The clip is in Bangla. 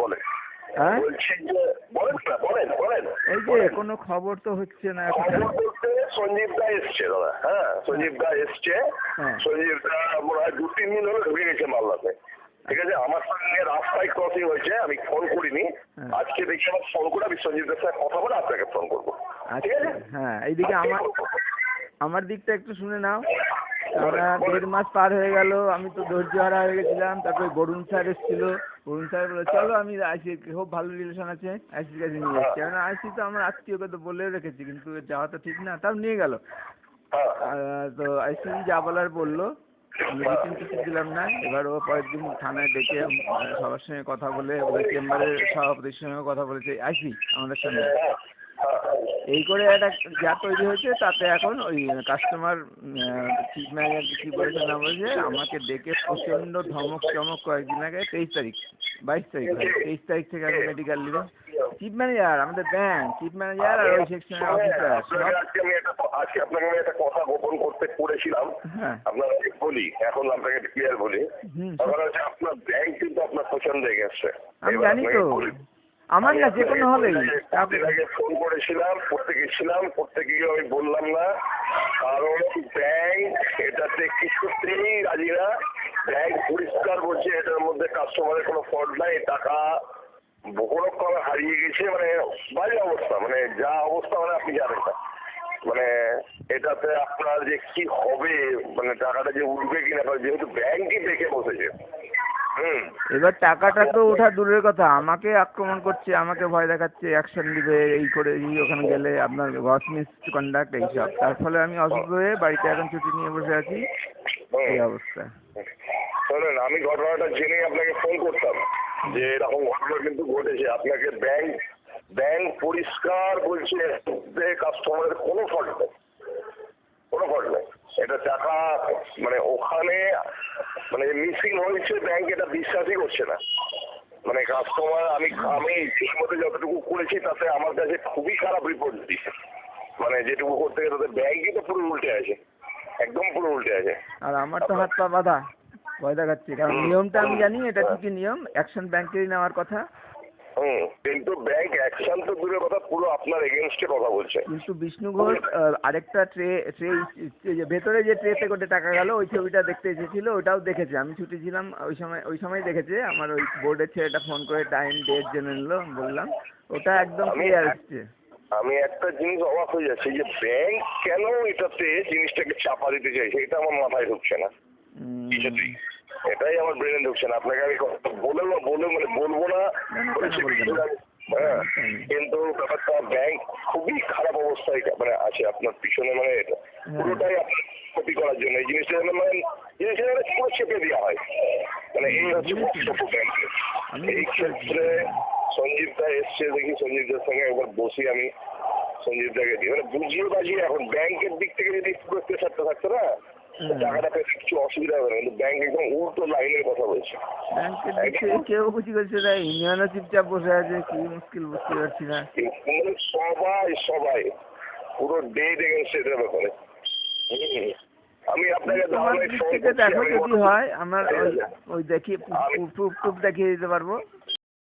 বলেন। হ্যাঁ বলছি যে বলেন না, বলেন বলেন। এই যে কোনো খবর তো হচ্ছে না এখন। খবর বলতে সঞ্জীব দা এসছে দাদা, হ্যাঁ সঞ্জীব দা এসছে। হ্যাঁ সঞ্জীব দা মনে হয় 2-3 দিন হলো ঢুকে গেছে মালদাতে, ঠিক আছে। আমার সঙ্গে রাস্তায় ক্রসিং হয়েছে, আমি ফোন করিনি। আজকে দেখি আমার ফোন করে আমি সঞ্জীব দার সাথে কথা বলে আপনাকে ফোন করবো, ঠিক আচ্ছা। আছে। হ্যাঁ এইদিকে আমার দিকটা একটু শুনে নাও। আমরা 1.5 মাস পার হয়ে গেল, আমি তো ধৈর্য হারা হয়ে গেছিলাম। তারপরে বরুণ স্যার এসেছিল, বরুণ স্যার বলে চলো আমি আইসি, খুব ভালো রিলেশন আছে, আইসির কাছে নিয়ে যাচ্ছি। কেননা আইসি তো আমার আত্মীয়কে তো বলেও রেখেছি, কিন্তু যাওয়া তো ঠিক না, তাও নিয়ে গেল। তো আইসি যা বলার বললো, আমি রিটেন কিছু দিলাম না। এবার ও পরের দিন থানায় ডেকে সবার সঙ্গে কথা বলে, ওদের চেম্বারের সভাপতির সঙ্গে কথা বলেছে আইসি আমাদের সঙ্গে। এই করে একটা যা তৈরি হয়েছে, তাতে এখন ওই কাস্টমার চিফ ম্যানেজার কি বলেছে না বলেছে, আমাকে ডেকে প্রচণ্ড ধমক চমক কয়েকদিন আগে 23 তারিখ 22 তারিখ 23 তারিখ থেকে আমি মেডিকেল লিভে। চিফ ম্যানেজার, আমাদের ব্যাংক চিফ ম্যানেজার আর ওই সেকশনের অফিসার সব। আজকে আপনাকে আমি একটা কথা গোপন করতে করেছিলাম, আপনাকে বলি, এখন আপনাকে ক্লিয়ার বলি। তখন হচ্ছে আপনার ব্যাংক কিন্তু আপনার পছন্দ হয়ে গেছে, আমি জানি তো। আমার না যে কোনো হলেই আগে ফোন করেছিলাম, করতে গেছিলাম, করতে গিয়ে আমি বললাম না, কারণ ব্যাংক এটাতে কিছুতেই রাজি না। ব্যাংক পরিষ্কার বলছে এটার মধ্যে কাস্টমারের কোনো ফল্ট নাই, টাকা বহু রকম হারিয়ে গেছে, মানে বাজে অবস্থা, মানে যা অবস্থা মানে আপনি জানেন না। মানে এটাতে আপনার যে কি হবে, মানে টাকাটা যে উঠবে কিনা, যেহেতু ব্যাংকই দেখে বসেছে। এবার টাকাটা তো ওঠা দূরের কথা, আমাকে আক্রমণ করছে, আমাকে ভয় দেখাচ্ছে, অ্যাকশন দিবে, এই করে ওখানে গেলে আপনার গ্রস মিসকন্ডাক্ট এইসব। তার ফলে আমি অসুস্থ হয়ে বাড়িতে এখন ছুটি নিয়ে বসে আছি, এই অবস্থা। শোনেন, আমি ঘটনাটা জেনে আপনাকে ফোন করতাম যে এরকম ঘটনা কিন্তু ঘটেছে। আপনাকে ব্যাংক পরিষ্কার বলছে কাস্টমারের কোনো ফল্ট নেই, কোনো ফল্ট নেই। এটা টাকা মানে ওখানে মানে মিসিং হয়েছে, ব্যাংক এটা বিশ্বাসই করছে না। মানে কাস্টমার আমি ঠিক মতো যতটুকু করেছি তাতে আমার কাছে খুবই খারাপ রিপোর্ট দিচ্ছে। মানে যেটুকু করতে গেলে তাদের ব্যাংকই তো পুরো উল্টে আছে, একদম পুরো উল্টে আছে। আর আমার তো হাত পা বাঁধা, ভয় দেখাচ্ছে, কারণ নিয়মটা আমি জানি এটা ঠিকই নিয়ম, অ্যাকশন ব্যাংকেরই নেওয়ার কথা। কিন্তু ব্যাংক অ্যাকশন তো দূরের কথা, পুরো আপনার এগেনস্টে কথা বলছে। কিন্তু বিষ্ণু ঘোষ আরেকটা ট্রে ভেতরে যে ট্রেতে করে টাকা গেল, ওই ছবিটা দেখতে এসেছিল, ওটাও দেখেছে। আমি ছুটি ছিলাম ওই সময় দেখেছে। আমার ওই বোর্ডের ছেলেটা ফোন করে টাইম ডেট জেনে নিল, বললাম ওটা একদম ক্লিয়ার এসছে। আমি একটা জিনিস অবাক হয়ে যাচ্ছি যে ব্যাংক কেন এটাতে জিনিসটাকে চাপা দিতে চাইছে, এটা আমার মাথায় ঢুকছে না কিছুতেই। এটাই আমার ব্রেনে ঢুকছে না। আপনাকে আমি মানে বলবো না, হ্যাঁ, কিন্তু ব্যাপারটা ব্যাংক খুবই খারাপ অবস্থায় মানে আছে আপনার পিছনে, মানে এটা পুরোটাই আপনার ক্ষতি করার জন্য এই জিনিসটা মানে পুরো চেপে দেওয়া হয়। মানে এই হচ্ছে বক্তব্য ব্যাংকের। এই ক্ষেত্রে সঞ্জীব দা এসছে, দেখি সঞ্জীব দার সঙ্গে একবার বসি আমি, সঞ্জীব দাকে দিই, মানে বুঝিয়ে বাজিয়ে। এখন ব্যাংকের দিক থেকে যদি পুরো প্রেশারটা থাকতো না, টাকাটা পেতে কিছু অসুবিধা হবে না, কিন্তু ব্যাংক একদম উল্টো লাইনের কথা বলছে। কেউ বুঝি করছে না, ইউনিয়নও চুপচাপ বসে আছে, কি মুশকিল বুঝতে পারছি না। মানে সবাই পুরো ডেট এগেন্সট এটার ব্যাপারে। আমি আপনাকে দেখো যদি হয় আমার ওই দেখি প্রুফ দেখিয়ে দিতে পারবো।